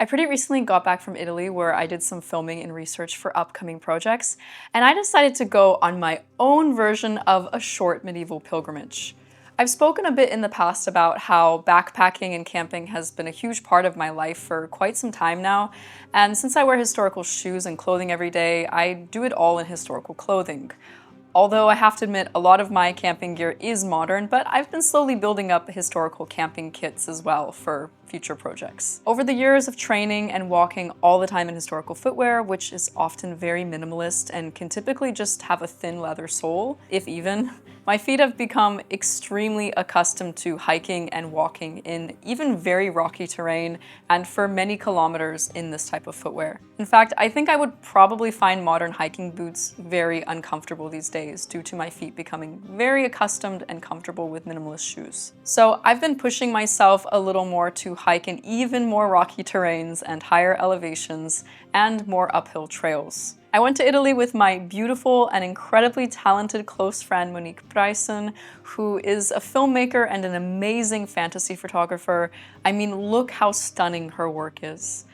I pretty recently got back from Italy where I did some filming and research for upcoming projects, and I decided to go on my own version of a short medieval pilgrimage. I've spoken a bit in the past about how backpacking and camping has been a huge part of my life for quite some time now, and since I wear historical shoes and clothing every day, I do it all in historical clothing. Although I have to admit, a lot of my camping gear is modern, but I've been slowly building up historical camping kits as well for future projects. Over the years of training and walking all the time in historical footwear, which is often very minimalist and can typically just have a thin leather sole, if even, my feet have become extremely accustomed to hiking and walking in even very rocky terrain and for many kilometers in this type of footwear. In fact, I think I would probably find modern hiking boots very uncomfortable these days due to my feet becoming very accustomed and comfortable with minimalist shoes. So I've been pushing myself a little more to hike in even more rocky terrains and higher elevations and more uphill trails. I went to Italy with my beautiful and incredibly talented close friend Monique Bryson, who is a filmmaker and an amazing fantasy photographer. I mean, look how stunning her work is.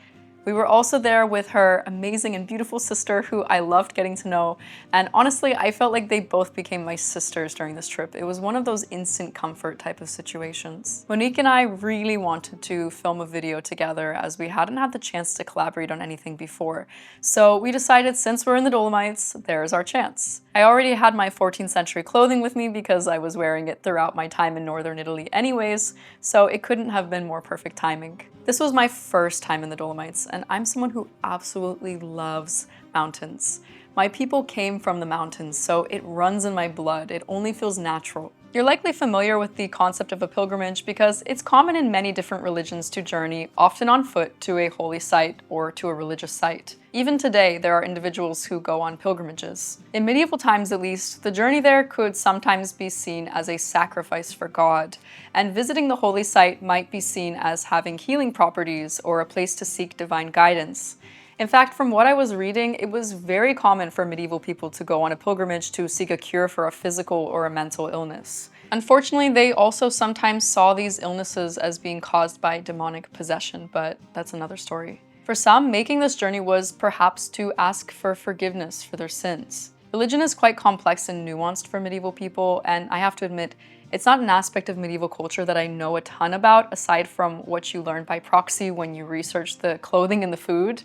We were also there with her amazing and beautiful sister, who I loved getting to know, and honestly, I felt like they both became my sisters during this trip. It was one of those instant comfort type of situations. Monique and I really wanted to film a video together as we hadn't had the chance to collaborate on anything before. So we decided, since we're in the Dolomites, there's our chance. I already had my 14th century clothing with me because I was wearing it throughout my time in northern Italy anyways, so it couldn't have been more perfect timing. This was my first time in the Dolomites, and I'm someone who absolutely loves mountains. My people came from the mountains, so it runs in my blood. It only feels natural. You're likely familiar with the concept of a pilgrimage because it's common in many different religions to journey, often on foot, to a holy site or to a religious site. Even today, there are individuals who go on pilgrimages. In medieval times at least, the journey there could sometimes be seen as a sacrifice for God, and visiting the holy site might be seen as having healing properties or a place to seek divine guidance. In fact, from what I was reading, it was very common for medieval people to go on a pilgrimage to seek a cure for a physical or a mental illness. Unfortunately, they also sometimes saw these illnesses as being caused by demonic possession, but that's another story. For some, making this journey was perhaps to ask for forgiveness for their sins. Religion is quite complex and nuanced for medieval people, and I have to admit, it's not an aspect of medieval culture that I know a ton about, aside from what you learn by proxy when you research the clothing and the food.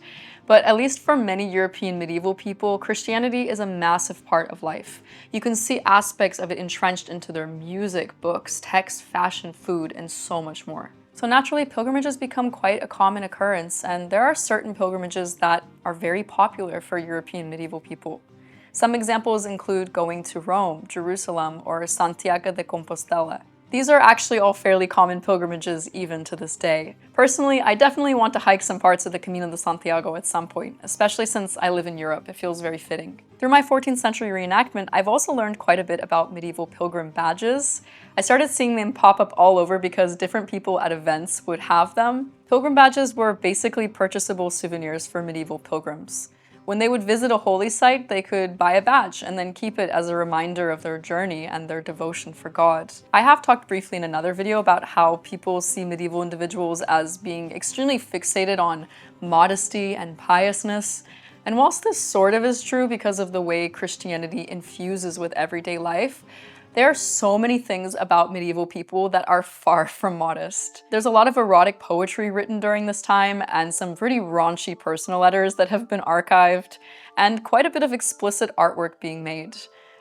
But at least for many European medieval people, Christianity is a massive part of life. You can see aspects of it entrenched into their music, books, text, fashion, food, and so much more. So naturally, pilgrimages become quite a common occurrence, and there are certain pilgrimages that are very popular for European medieval people. Some examples include going to Rome, Jerusalem, or Santiago de Compostela. These are actually all fairly common pilgrimages even to this day. Personally, I definitely want to hike some parts of the Camino de Santiago at some point, especially since I live in Europe. It feels very fitting. Through my 14th century reenactment, I've also learned quite a bit about medieval pilgrim badges. I started seeing them pop up all over because different people at events would have them. Pilgrim badges were basically purchasable souvenirs for medieval pilgrims. When they would visit a holy site, they could buy a badge and then keep it as a reminder of their journey and their devotion for God. I have talked briefly in another video about how people see medieval individuals as being extremely fixated on modesty and piousness. And whilst this sort of is true because of the way Christianity infuses with everyday life, there are so many things about medieval people that are far from modest. There's a lot of erotic poetry written during this time and some pretty raunchy personal letters that have been archived, and quite a bit of explicit artwork being made.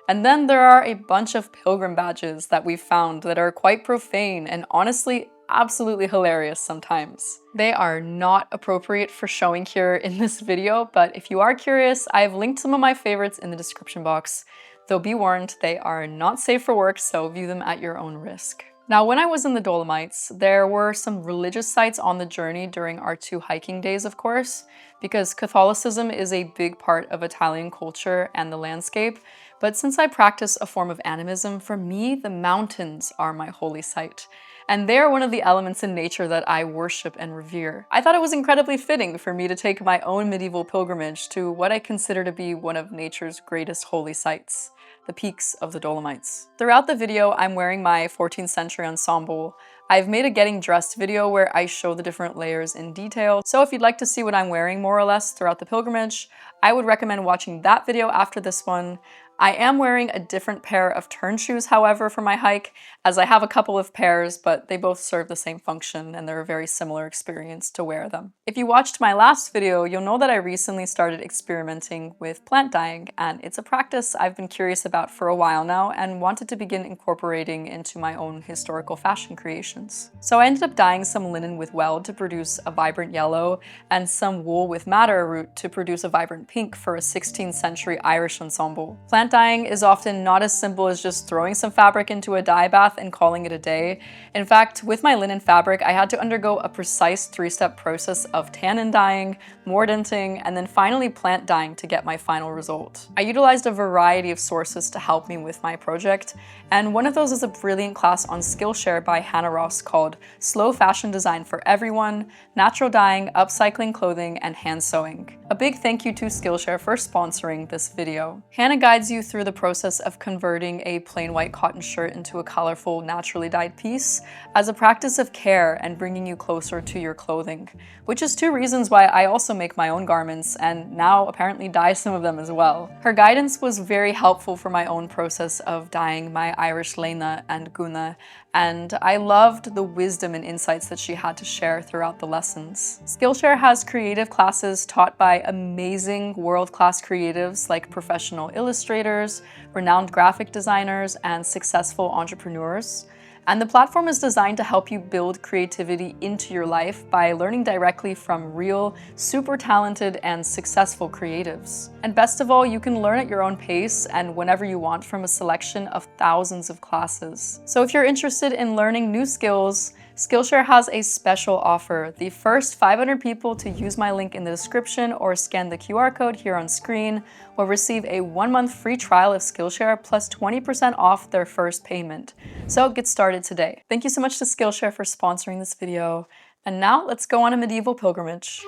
And then there are a bunch of pilgrim badges that we've found that are quite profane and honestly absolutely hilarious sometimes. They are not appropriate for showing here in this video, but if you are curious, I've linked some of my favorites in the description box. Though be warned, they are not safe for work, so view them at your own risk. Now, when I was in the Dolomites, there were some religious sites on the journey during our 2 hiking days, of course, because Catholicism is a big part of Italian culture and the landscape. But since I practice a form of animism, for me, the mountains are my holy site. And they're one of the elements in nature that I worship and revere. I thought it was incredibly fitting for me to take my own medieval pilgrimage to what I consider to be one of nature's greatest holy sites, the peaks of the Dolomites. Throughout the video, I'm wearing my 14th century ensemble. I've made a getting dressed video where I show the different layers in detail, so if you'd like to see what I'm wearing more or less throughout the pilgrimage, I would recommend watching that video after this one. I am wearing a different pair of turn shoes, however, for my hike, as I have a couple of pairs, but they both serve the same function and they're a very similar experience to wear them. If you watched my last video, you'll know that I recently started experimenting with plant dyeing, and it's a practice I've been curious about for a while now and wanted to begin incorporating into my own historical fashion creations. So I ended up dyeing some linen with weld to produce a vibrant yellow and some wool with madder root to produce a vibrant pink for a 16th century Irish ensemble. Plant dyeing is often not as simple as just throwing some fabric into a dye bath and calling it a day. In fact, with my linen fabric, I had to undergo a precise 3-step process of tannin dyeing, mordanting, and then finally plant dyeing to get my final result. I utilized a variety of sources to help me with my project, and one of those is a brilliant class on Skillshare by Hannah Ross called Slow Fashion Design for Everyone, Natural Dyeing, Upcycling Clothing, and Hand Sewing. A big thank you to Skillshare for sponsoring this video. Hannah guides you through the process of converting a plain white cotton shirt into a colorful, naturally dyed piece as a practice of care and bringing you closer to your clothing, which is 2 reasons why I also make my own garments and now apparently dye some of them as well. Her guidance was very helpful for my own process of dyeing my Irish Lena and Guna, and I loved the wisdom and insights that she had to share throughout the lessons. Skillshare has creative classes taught by amazing world-class creatives like professional illustrators, renowned graphic designers, and successful entrepreneurs. And the platform is designed to help you build creativity into your life by learning directly from real, super talented and successful creatives. And best of all, you can learn at your own pace and whenever you want from a selection of thousands of classes. So if you're interested in learning new skills, Skillshare has a special offer. The first 500 people to use my link in the description or scan the QR code here on screen will receive a 1-month free trial of Skillshare plus 20% off their first payment. So get started today. Thank you so much to Skillshare for sponsoring this video. And now let's go on a medieval pilgrimage.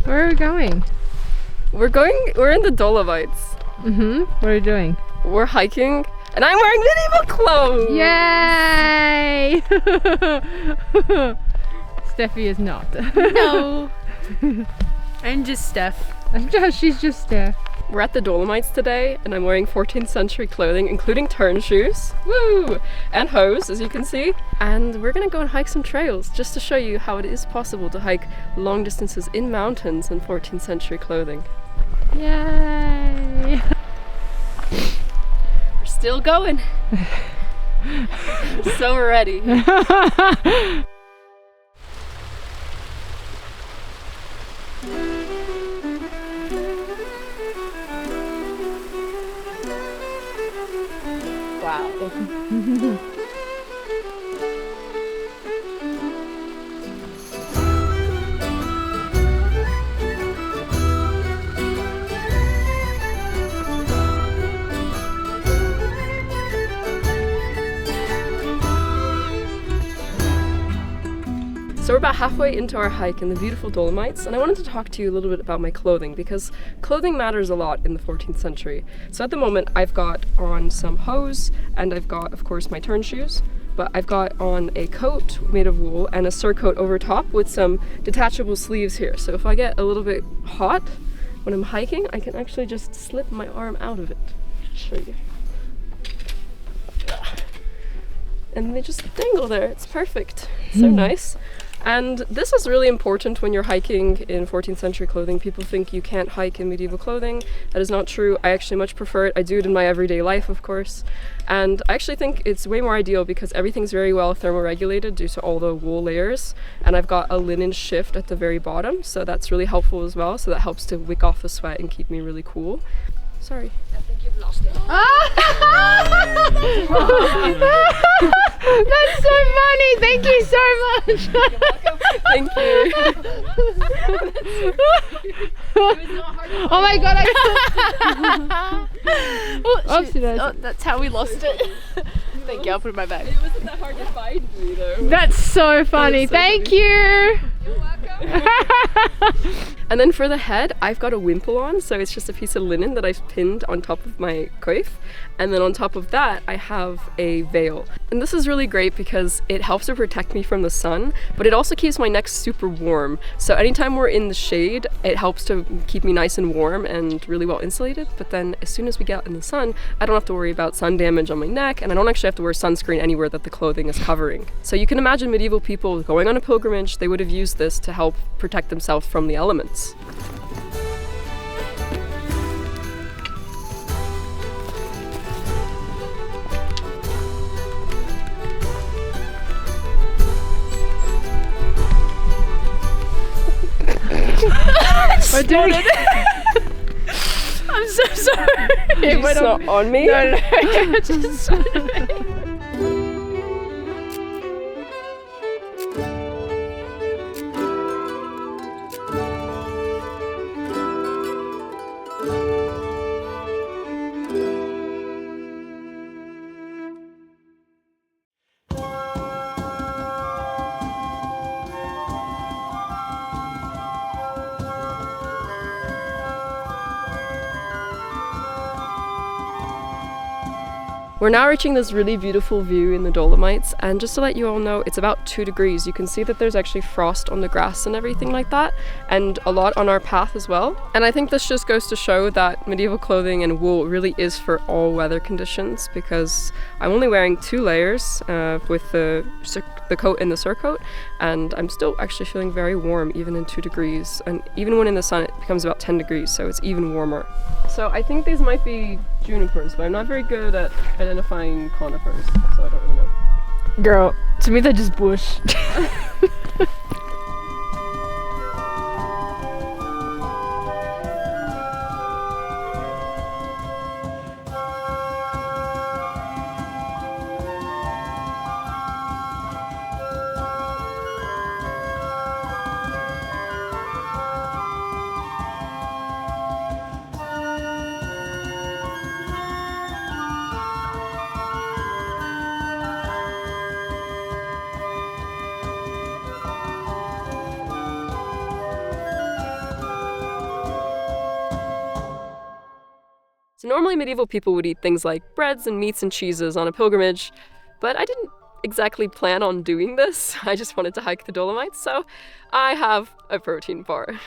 Where are we going? We're in the Dolomites. What are you doing? We're hiking, and I'm wearing medieval clothes! Yay! Steffi is not. No. I'm just Steph. She's just Steph. We're at the Dolomites today, and I'm wearing 14th century clothing, including turn shoes, woo, and hose, as you can see. And we're gonna go and hike some trails, just to show you how it is possible to hike long distances in mountains in 14th century clothing. Yay! We're still going. We're so ready. Wow. So we're about halfway into our hike in the beautiful Dolomites, and I wanted to talk to you a little bit about my clothing because clothing matters a lot in the 14th century. So at the moment I've got on some hose and I've got, of course, my turn shoes, but I've got on a coat made of wool and a surcoat over top with some detachable sleeves here. So if I get a little bit hot when I'm hiking, I can actually just slip my arm out of it. I'll show you. And they just dangle there. It's perfect. So nice. And this is really important when you're hiking in 14th century clothing. People think you can't hike in medieval clothing. That is not true. I actually much prefer it. I do it in my everyday life, of course. And I actually think it's way more ideal because everything's very well thermoregulated due to all the wool layers. And I've got a linen shift at the very bottom, so that's really helpful as well. So that helps to wick off the sweat and keep me really cool. Sorry. I think you've lost it. That's so funny! Thank you so much! Thank you. Oh my god, Oh, that's how we lost it. Thank you, I'll put it in my bag. It wasn't that hard to find me though. That's so funny. so Thank funny. you. You're welcome. And then for the head, I've got a wimple on, so it's just a piece of linen that I've pinned on top of my coif. And then on top of that, I have a veil. And this is really great because it helps to protect me from the sun, but it also keeps my neck super warm. So anytime we're in the shade, it helps to keep me nice and warm and really well insulated. But then as soon as we get out in the sun, I don't have to worry about sun damage on my neck, and I don't actually have to wear sunscreen anywhere that the clothing is covering. So you can imagine medieval people going on a pilgrimage, they would have used this to help protect themselves from the elements. We're doing it. I'm so sorry. It's not on me? No, it's just on me. We're now reaching this really beautiful view in the Dolomites, and just to let you all know, it's about 2 degrees. You can see that there's actually frost on the grass and everything like that, and a lot on our path as well. And I think this just goes to show that medieval clothing and wool really is for all weather conditions, because I'm only wearing 2 layers with the coat and the surcoat, and I'm still actually feeling very warm even in 2 degrees. And even when in the sun, it becomes about 10 degrees, so it's even warmer. So I think these might be junipers, but I'm not very good at identifying conifers, so I don't really know. Girl, to me they're just bush. So normally medieval people would eat things like breads and meats and cheeses on a pilgrimage, but I didn't exactly plan on doing this. I just wanted to hike the Dolomites, so I have a protein bar.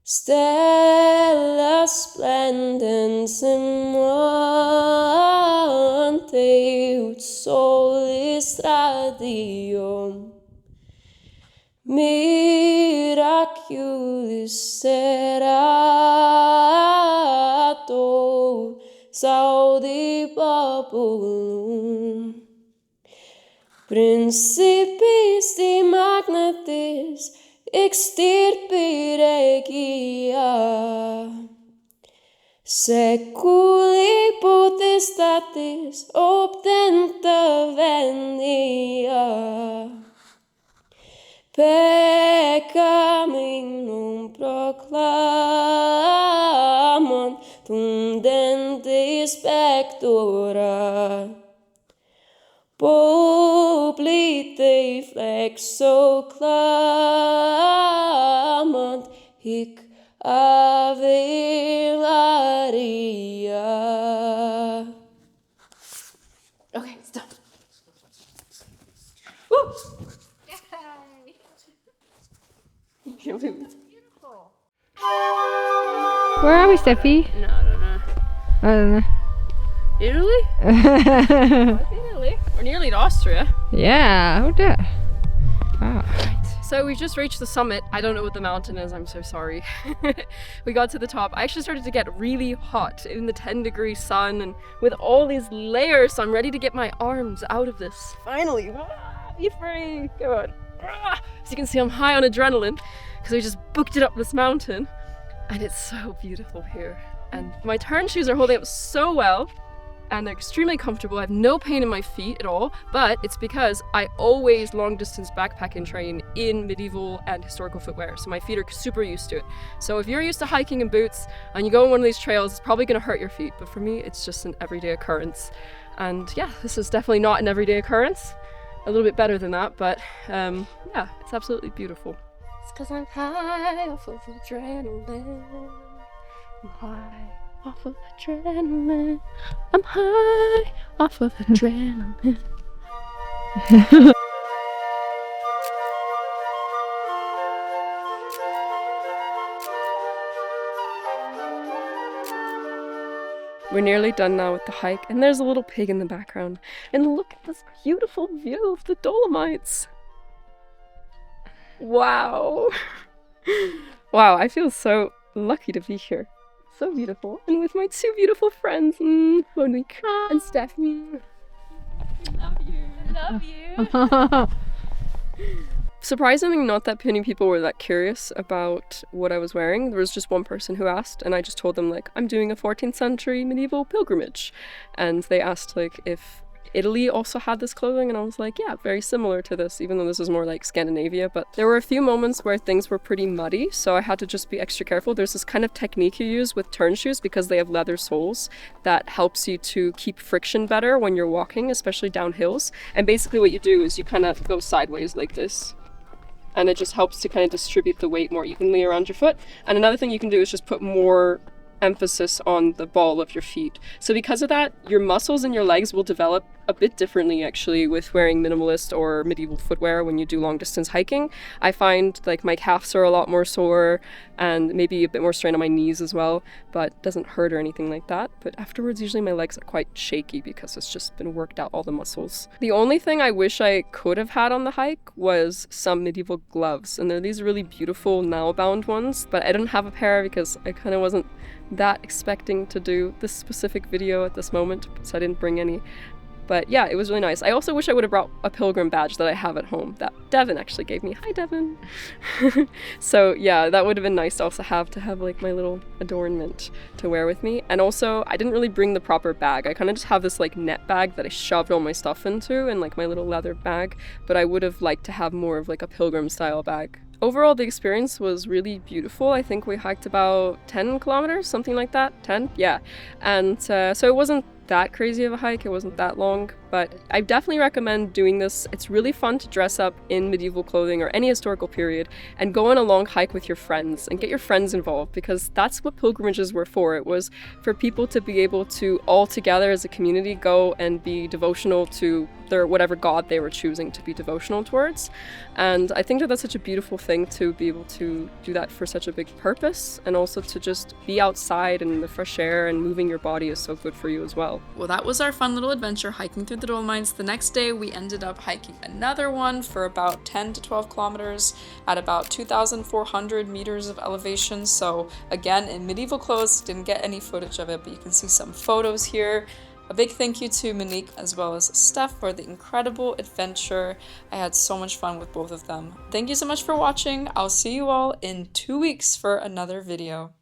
Stella splendens in monte ut solis radium miraculis serato saudi populum principis de magnatis extirpi regia seculi potestatis obtenta venia peccaminum proclamant tundentis pectora Poplite flexo clamant hic ave Maria. Okay, it's done. Woo! Where are we, Steffi? No, I don't know. I don't know. Italy? Italy. We're nearly to Austria. Yeah, who did? Wow. So we just reached the summit. I don't know what the mountain is, I'm so sorry. We got to the top. I actually started to get really hot in the 10-degree sun and with all these layers, so I'm ready to get my arms out of this. Finally, be free, come on. As you can see, I'm high on adrenaline because we just booked it up this mountain, and it's so beautiful here. And my turn shoes are holding up so well, and they're extremely comfortable. I have no pain in my feet at all, but it's because I always long distance backpack and train in medieval and historical footwear, so my feet are super used to it. So if you're used to hiking in boots and you go on one of these trails, it's probably gonna hurt your feet, but for me, it's just an everyday occurrence. And yeah, this is definitely not an everyday occurrence. A little bit better than that, but yeah, it's absolutely beautiful. It's cause I'm high off of adrenaline. I'm high off of adrenaline. I'm high off of adrenaline. We're nearly done now with the hike, and there's a little pig in the background. And look at this beautiful view of the Dolomites. Wow. Wow, I feel so lucky to be here. So beautiful. And with my two beautiful friends, Monique and Stephanie. Love you. Love you. Surprisingly, not that many people were that curious about what I was wearing. There was just one person who asked, and I just told them, like, I'm doing a 14th century medieval pilgrimage. And they asked, like, if Italy also had this clothing, and I was like, yeah, very similar to this, even though this is more like Scandinavia. But there were a few moments where things were pretty muddy, so I had to just be extra careful. There's this kind of technique you use with turn shoes because they have leather soles that helps you to keep friction better when you're walking, especially down hills. And basically what you do is you kind of go sideways like this, and it just helps to kind of distribute the weight more evenly around your foot. And another thing you can do is just put more emphasis on the ball of your feet. So because of that, your muscles in your legs will develop a bit differently actually with wearing minimalist or medieval footwear when you do long distance hiking. I find like my calves are a lot more sore and maybe a bit more strain on my knees as well, but it doesn't hurt or anything like that. But afterwards, usually my legs are quite shaky because it's just been worked out all the muscles. The only thing I wish I could have had on the hike was some medieval gloves. And they're these really beautiful nail-bound ones, but I didn't have a pair because I kind of wasn't that expecting to do this specific video at this moment, so I didn't bring any. But yeah, it was really nice. I also wish I would have brought a Pilgrim badge that I have at home that Devin actually gave me. Hi, Devin. So yeah, that would have been nice to also have like my little adornment to wear with me. And also, I didn't really bring the proper bag. I kind of just have this like net bag that I shoved all my stuff into and like my little leather bag, but I would have liked to have more of like a Pilgrim style bag. Overall, the experience was really beautiful. I think we hiked about 10 kilometers, something like that. 10? Yeah. And so it wasn't that crazy of a hike. It wasn't that long, but I definitely recommend doing this. It's really fun to dress up in medieval clothing or any historical period and go on a long hike with your friends and get your friends involved, because that's what pilgrimages were for. It was for people to be able to all together as a community go and be devotional to their whatever god they were choosing to be devotional towards. And I think that that's such a beautiful thing to be able to do that for such a big purpose, and also to just be outside and in the fresh air and moving your body is so good for you as well. Well, that was our fun little adventure hiking through the Dolomites. The next day we ended up hiking another one for about 10 to 12 kilometers at about 2,400 meters of elevation. So again, in medieval clothes, didn't get any footage of it, but you can see some photos here. A big thank you to Monique as well as Steph for the incredible adventure. I had so much fun with both of them. Thank you so much for watching. I'll see you all in 2 weeks for another video.